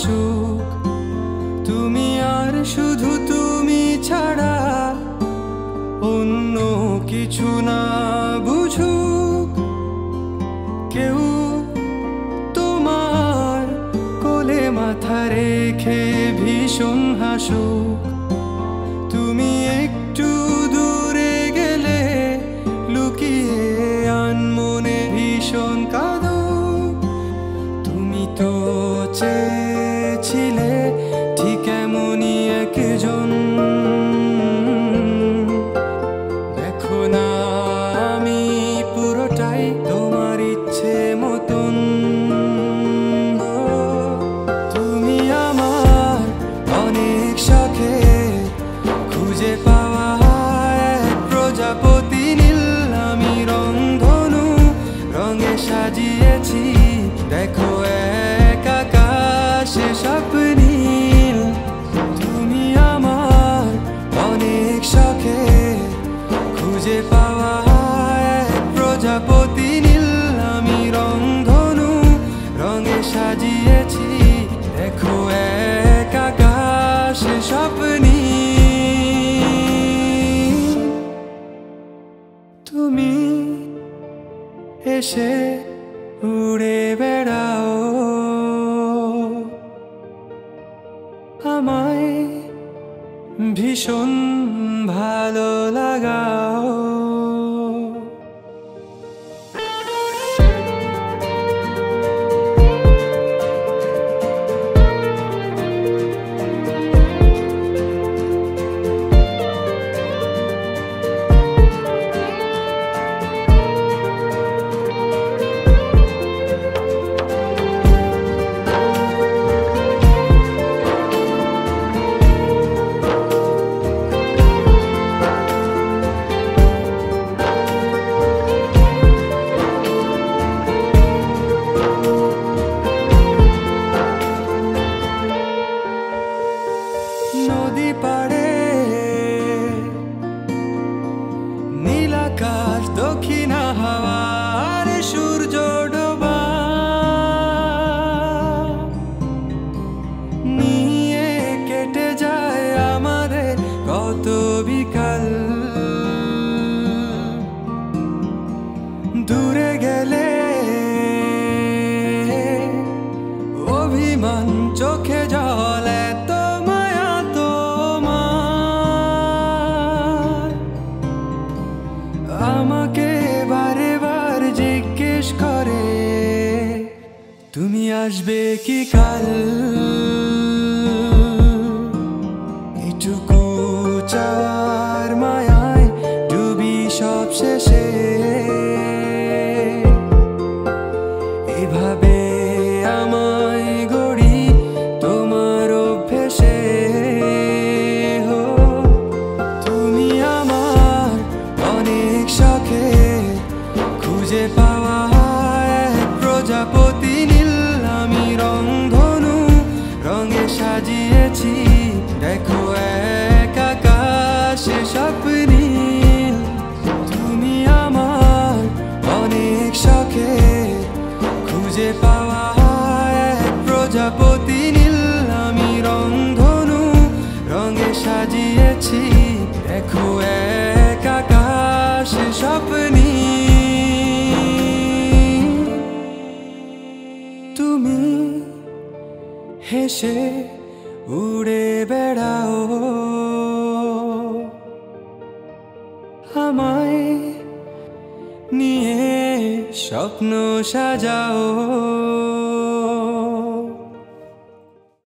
হাসুক, তুমি আর শুধু তুমি ছাড়া অন্য কিছু না বুঝুক কেউ, তোমার কোলে মাথা রেখে ভীষণ হাসুক। তুমি একটু দূরে গেলে লুকিয়ে আনমনে ভীষণ কাঁদুক। তুমি তো চেয়েছিলে ঠিক এমনই একজন, দেখো না আমি পুরোটাই তোমার ইচ্ছে মতন। তুমি আমার অনেক শখে খুঁজে পাওয়া এক প্রজাপতি নীল, আমি রংধনু রঙে সাজিয়েছি, দেখো এক আকাশে স্বপ্নীল। তুমি আমার অনেক শখে খুঁজে পাওয়া এক প্রজাপতি নীল, আমি রংধনু রঙে সাজিয়েছি, দেখো এক আকাশে স্বপ্নীল। তুমি এসে উড়ে বেড়াও, আমায় ভীষণ ভালো লাগাও। নদী পাড়ে নীল আকাশ, দক্ষিণা হাওয়া আর সূর্য ডোবা নিয়ে কেটে যায় আমাদের কত বিকাল। দূরে গেলে অভিমান, চোখে জল, এত মায়া তোমার। আমাকে বারে বার জিজ্ঞেস করে তুমি আসবে কি কাল। এটুকু চাওয়ার মায়ায় ডুবি সব শেষে, এভাবে আমায় গড়ি তোমার অভ্যেসে। তুমি আমার অনেক শখে খুঁজে পাওয়া এক প্রজাপতি নীল, আমি রংধনু রঙে সাজিয়েছি, দেখো এক আকাশে স্বপ্নীল। তুমি আমার অনেক শখে খুঁজে পাওয়া এক প্রজাপতি নীল, আমি রংধনু রঙে সাজিয়েছি, দেখো এক আকাশে স্বপ্নীল। তুমি হেসে উড়ে বেড়াও, আমায় নিয়ে স্বপ্ন সাজাও।